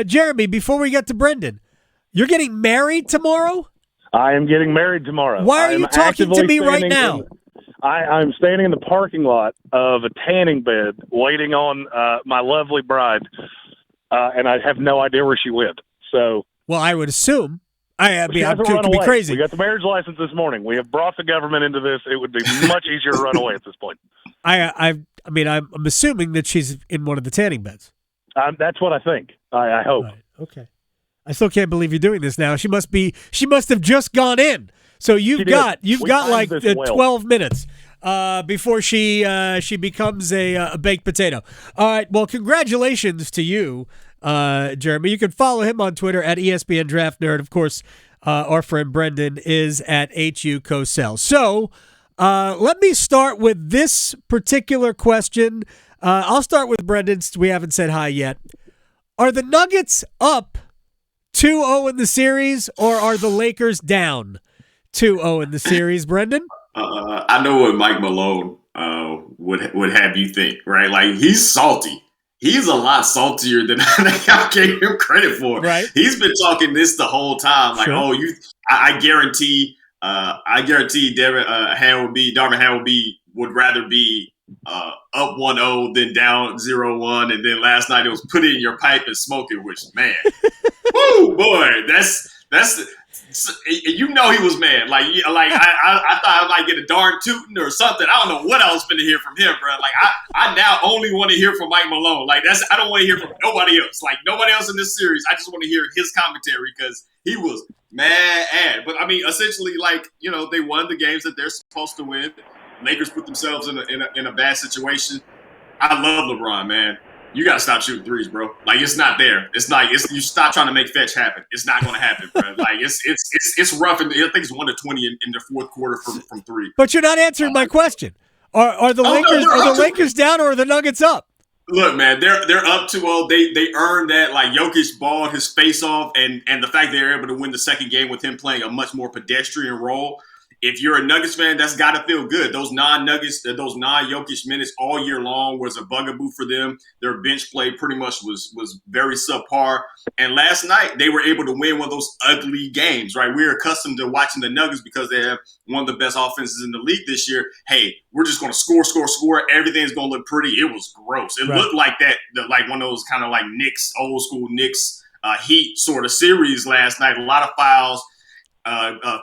Jeremy, before we get to Brenden, you're getting married tomorrow? I am getting married tomorrow. Why are you talking to me right now? I'm standing in the parking lot of a tanning bed waiting on my lovely bride, and I have no idea where she went. So, well, I would assume. I mean, it could away. be crazy. We got the marriage license this morning. We have brought the government into this. It would be much easier to run away at this point. I'm assuming that she's in one of the tanning beds. That's what I think. I hope. Right. Okay. I still can't believe you're doing this now. She must have just gone in. So you've got like 12 minutes before she becomes a baked potato. All right. Well, congratulations to you, Jeremy. You can follow him on Twitter at ESPN Draft Nerd. Of course, our friend Brenden is at HU Cosell. So let me start with this particular question. I'll start with Brenden since we haven't said hi yet. Are the Nuggets up 2-0 in the series, or are the Lakers down 2-0 in the series, Brenden? I know what Mike Malone would have you think, right? Like, he's salty. He's a lot saltier than I gave him credit for. Right. He's been talking this the whole time. Like, sure. I guarantee Darvin Ham would rather be up 1-0 than down 0-1, and then last night it was put it in your pipe and smoke it, which, man, woo, boy, that's you know he was mad. Like I thought I might get a darn tootin' or something. I don't know what I was going to hear from him, bro. Like I now only want to hear from Mike Malone. Like I don't want to hear from nobody else. Like nobody else in this series. I just want to hear his commentary because he was mad. But I mean, essentially, like, you know, they won the games that they're supposed to win. Lakers put themselves in a bad situation. I love LeBron, man. You got to stop shooting threes, bro. Like, it's not there. You stop trying to make fetch happen. It's not going to happen, bro. Like, it's rough. And I think it's 1-20 in the fourth quarter from three. But you're not answering my question. Are the Lakers down, or are the Nuggets up? Look, man, they're up 2-0. They earned that. Like, Jokic balled his face off, and the fact they're able to win the second game with him playing a much more pedestrian role. If you're a Nuggets fan, that's got to feel good. Those non-Jokic minutes all year long was a bugaboo for them. Their bench play pretty much was very subpar. And last night, they were able to win one of those ugly games, right? We're accustomed to watching the Nuggets because they have one of the best offenses in the league this year. Hey, we're just going to score. Everything's going to look pretty. It was gross. It looked like that, like one of those kind of like Knicks, old school Knicks Heat sort of series last night. A lot of fouls.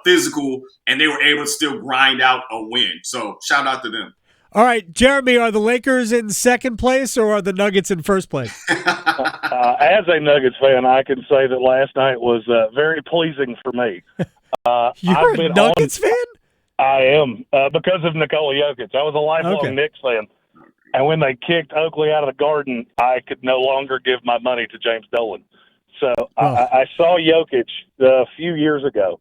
Physical, and they were able to still grind out a win. So shout out to them. All right, Jeremy, are the Lakers in second place, or are the Nuggets in first place? As a Nuggets fan, I can say that last night was very pleasing for me. You're a Nuggets fan? I am, because of Nikola Jokic. I was a lifelong Knicks fan. And when they kicked Oakley out of the Garden, I could no longer give my money to James Dolan. So I saw Jokic a few years ago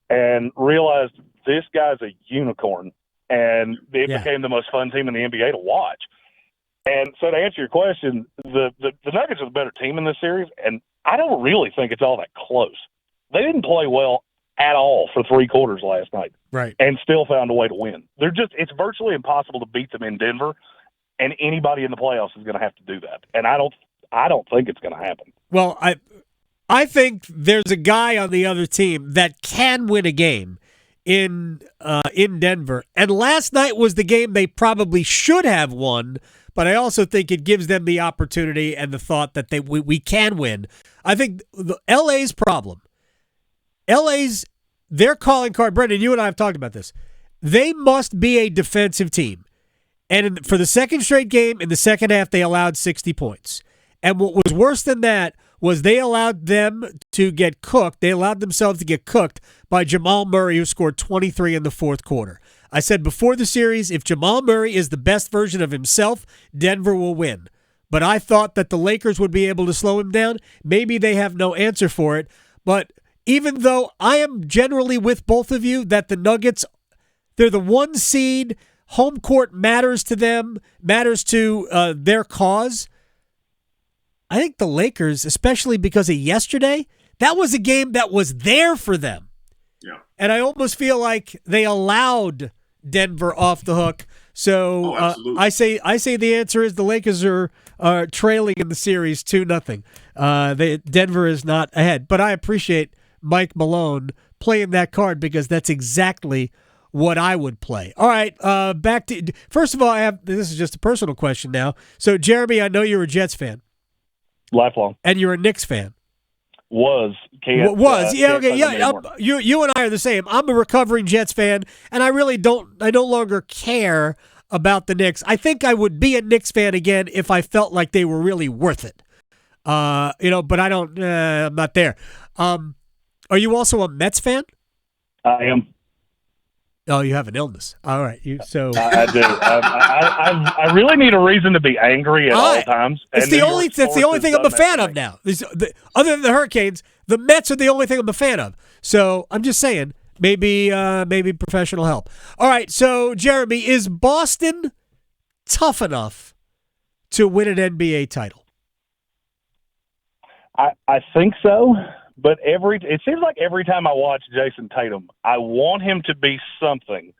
and realized this guy's a unicorn, and it became the most fun team in the NBA to watch. And so to answer your question, the Nuggets are the better team in this series, and I don't really think it's all that close. They didn't play well at all for three quarters last night, right? And still found a way to win. It's virtually impossible to beat them in Denver, and anybody in the playoffs is going to have to do that. And I don't think it's going to happen. Well, I think there's a guy on the other team that can win a game in Denver. And last night was the game they probably should have won, but I also think it gives them the opportunity and the thought that we can win. I think LA's problem, their calling card, Brenden, you and I have talked about this. They must be a defensive team. And for the second straight game, in the second half, they allowed 60 points. And what was worse than that was they allowed them to get cooked. They allowed themselves to get cooked by Jamal Murray, who scored 23 in the fourth quarter. I said before the series, if Jamal Murray is the best version of himself, Denver will win. But I thought that the Lakers would be able to slow him down. Maybe they have no answer for it. But even though I am generally with both of you that the Nuggets, they're the one seed, home court matters to them, matters to their cause, I think the Lakers, especially because of yesterday, that was a game that was there for them. Yeah. And I almost feel like they allowed Denver off the hook. So I say the answer is the Lakers are are trailing in the series 2-0. Denver is not ahead. But I appreciate Mike Malone playing that card because that's exactly what I would play. All right, back to – first of all, this is just a personal question now. So, Jeremy, I know you're a Jets fan. Lifelong. And you're a Knicks fan. Was. Yeah, okay, yeah. You and I are the same. I'm a recovering Jets fan, and I no longer care about the Knicks. I think I would be a Knicks fan again if I felt like they were really worth it. But I don't. I'm not there. Are you also a Mets fan? I am. Oh, you have an illness. All right. I do. I really need a reason to be angry at all times. That's the only thing I'm a fan of now. Other than the Hurricanes, the Mets are the only thing I'm a fan of. So I'm just saying, maybe professional help. All right. So Jeremy, is Boston tough enough to win an NBA title? I think so. But it seems like every time I watch Jason Tatum, I want him to be something,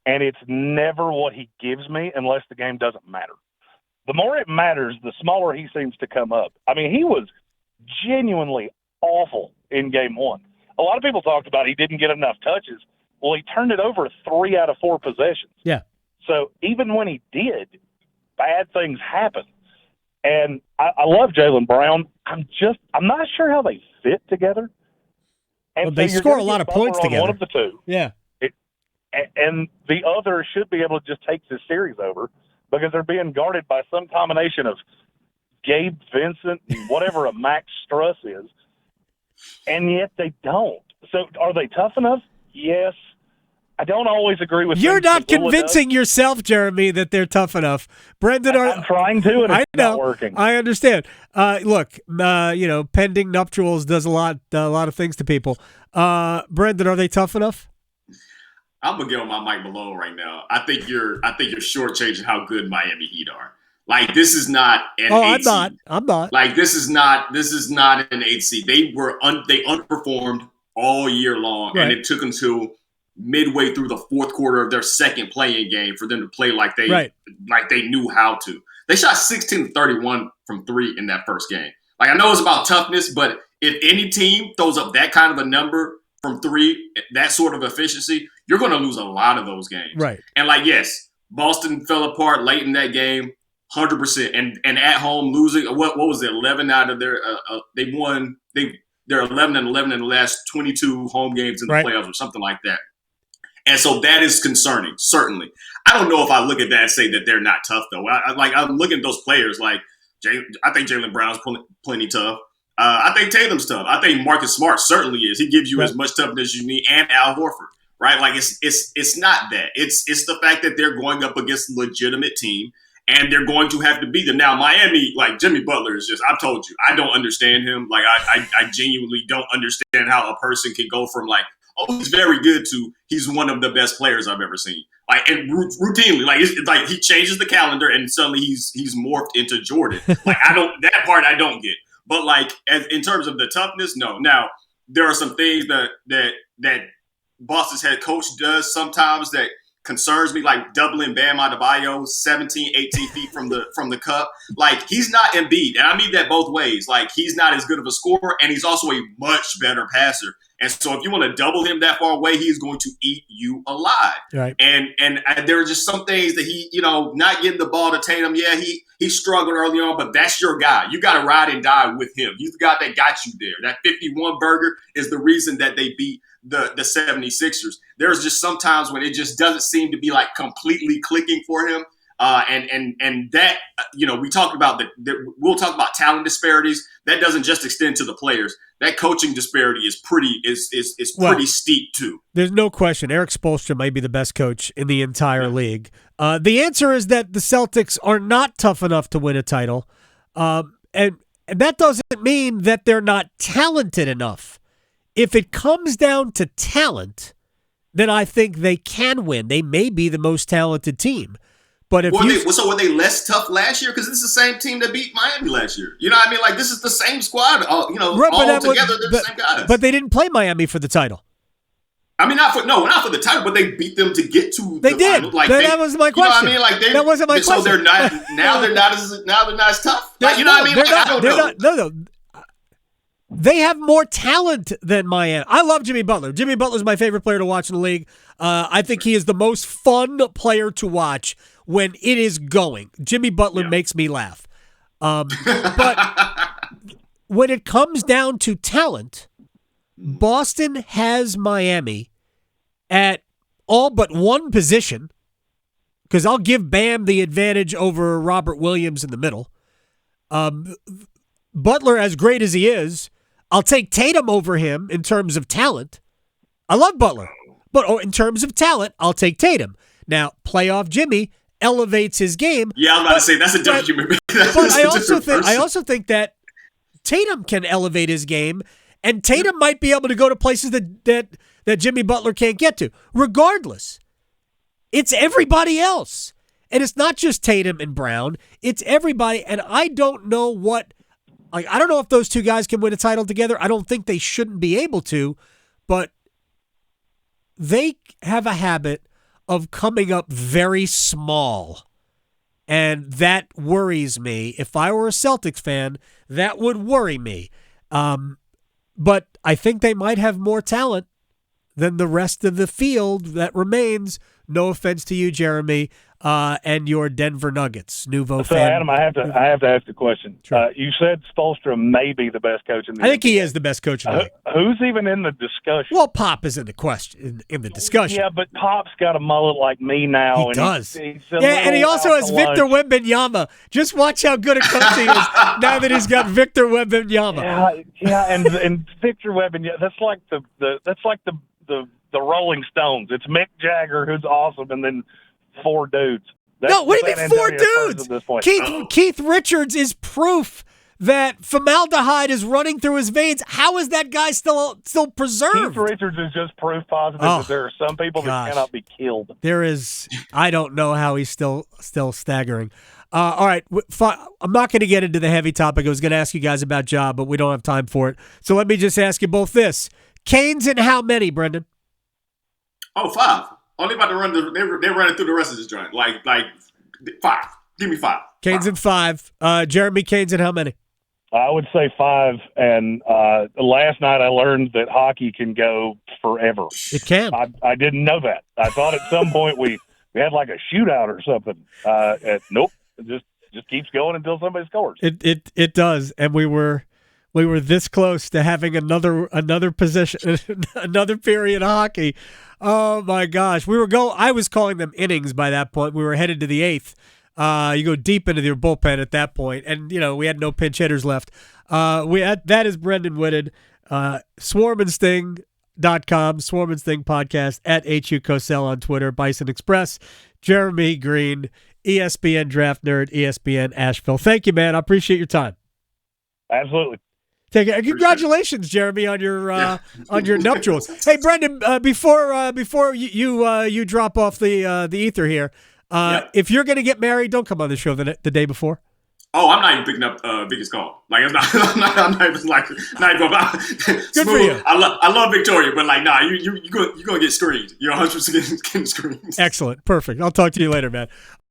and it's never what he gives me unless the game doesn't matter. The more it matters, the smaller he seems to come up. I mean, he was genuinely awful in Game 1. A lot of people talked about he didn't get enough touches. Well, he turned it over 3 out of 4 possessions. Yeah. So even when he did, bad things happen. And I love Jaylen Brown. I'm not sure how they fit together. And they score a lot of points together. One of the two. Yeah. And the other should be able to just take this series over because they're being guarded by some combination of Gabe Vincent and whatever a Max Struss is. And yet they don't. So are they tough enough? Yes. I don't always agree with. You're not convincing yourself, Jeremy, that they're tough enough. Brenden, I'm trying to, and it's not working. I understand. Look, pending nuptials does a lot of things to people. Brenden, are they tough enough? I'm gonna get on my Mike Malone right now. I think you're shortchanging how good Miami Heat are. Like, this is not an 8 seed. I'm not. Like, this is not an 8 seed. They underperformed all year long, right. And it took until midway through the fourth quarter of their second playing game for them to play like they knew how to. They shot 16-31 from 3 in that first game. Like, I know it's about toughness, but if any team throws up that kind of a number from 3, that sort of efficiency, you're going to lose a lot of those games. Right. And yes, Boston fell apart late in that game, 100%. And at home losing, what was it, 11 out of their they won. They're 11-11 in the last 22 home games in the playoffs or something like that. And so that is concerning, certainly. I don't know if I look at that and say that they're not tough, though. I'm looking at those players I think Jaylen Brown's plenty tough. I think Tatum's tough. I think Marcus Smart certainly is. He gives you as much toughness as you need, and Al Horford, right? Like, it's not that. It's the fact that they're going up against a legitimate team, and they're going to have to beat them. Now, Miami, Jimmy Butler is just, I've told you, I don't understand him. I genuinely don't understand how a person can go from he's very good to he's one of the best players I've ever seen. And routinely, it's he changes the calendar and suddenly he's morphed into Jordan. That part I don't get. But in terms of the toughness, no. Now, there are some things that Boston's head coach does sometimes that concerns me, like doubling Bam Adebayo 17, 18 feet from the cup. He's not Embiid, and I mean that both ways. He's not as good of a scorer, and he's also a much better passer. And so if you want to double him that far away, he's going to eat you alive. Right. And there are just some things that he, not getting the ball to Tatum. Yeah, he struggled early on, but that's your guy. You got to ride and die with him. He's the guy that got you there. That 51 burger is the reason that they beat the 76ers. There's just sometimes when it just doesn't seem to be completely clicking for him. And that, we talked about we'll talk about talent disparities. That doesn't just extend to the players. That coaching disparity is pretty steep too. There's no question. Eric Spoelstra might be the best coach in the entire league. The answer is that the Celtics are not tough enough to win a title. And that doesn't mean that they're not talented enough. If it comes down to talent, then I think they can win. They may be the most talented team. But so were they less tough last year? Because it's the same team that beat Miami last year. You know what I mean? This is the same squad. All together, they're the same guys. But they didn't play Miami for the title. I mean, not for the title, but they beat them to get to They the did. final. Like that was my question. You know what I mean? That wasn't my question. So they're not as tough. Like, you know what I mean? They're Like, not. I don't know. No. They have more talent than Miami. I love Jimmy Butler. Jimmy Butler is my favorite player to watch in the league. I think he is the most fun player to watch when it is going. Jimmy Butler makes me laugh. But when it comes down to talent, Boston has Miami at all but one position, because I'll give Bam the advantage over Robert Williams in the middle. Butler, as great as he is, I'll take Tatum over him in terms of talent. I love Butler, but in terms of talent, I'll take Tatum. Now, playoff Jimmy elevates his game. Yeah, I was about to say that's a different human being. But I also think that Tatum can elevate his game, and Tatum might be able to go to places that Jimmy Butler can't get to. Regardless, it's everybody else. And it's not just Tatum and Brown. It's everybody, and I don't know what – like, I don't know if those two guys can win a title together. I don't think they shouldn't be able to, but they have a habit of coming up very small, and that worries me. If I were a Celtics fan, that would worry me. But I think they might have more talent than the rest of the field that remains. No offense to you, Jeremy, and your Denver Nuggets. Nouveau so, fan. Adam, I have to ask the question. Sure. You said Spoelstra may be the best coach in the I think NBA. he is the best coach in the league. Who's even in the discussion? Well, Pop is in the question in the discussion. Yeah, but Pop's got a mullet like me now. He does. He's and he also has Victor Wembanyama. Just watch how good a coach he is now that he's got Victor Wembanyama. Yeah, and Victor Wembanyama. That's like the Rolling Stones. It's Mick Jagger, who's awesome, and then four dudes. No, what do you mean four dudes? Keith Richards is proof that formaldehyde is running through his veins. How is that guy still preserved? Keith Richards is just proof positive that there are some people that cannot be killed. There is. I don't know how he's still staggering. All right, I'm not going to get into the heavy topic. I was going to ask you guys about Ja, but we don't have time for it. So let me just ask you both this. Canes and how many, Brendan? Oh, 5. Only about to run. They're running through the rest of this joint. Like 5. Give me 5. Canes and 5. Jeremy, Canes and how many? I would say 5. And last night I learned that hockey can go forever. It can. I didn't know that. I thought at some point we had like a shootout or something. Nope. It just keeps going until somebody scores. It does, and we were this close to having another position, another period of hockey. Oh my gosh, I was calling them innings by that point. We were headed to the 8th. You go deep into your bullpen at that point, and we had no pinch hitters left. That is Brenden Whitted, swarmandsting.com, Swarm and Sting podcast at HU Cosell on Twitter, Bison Express, Jeremy Green, ESPN Draft Nerd, ESPN Asheville. Thank you, man. I appreciate your time. Absolutely. Take it. Congratulations, Jeremy, on your nuptials. Hey, Brendan, before you drop off the ether here, if you're going to get married, don't come on the show the day before. Oh, I'm not even picking up biggest call. Like I'm not even like not even about. Good for you. I love Victoria, but like nah, you gonna get screened. You're 100% getting screened. Excellent, perfect. I'll talk to you later, man.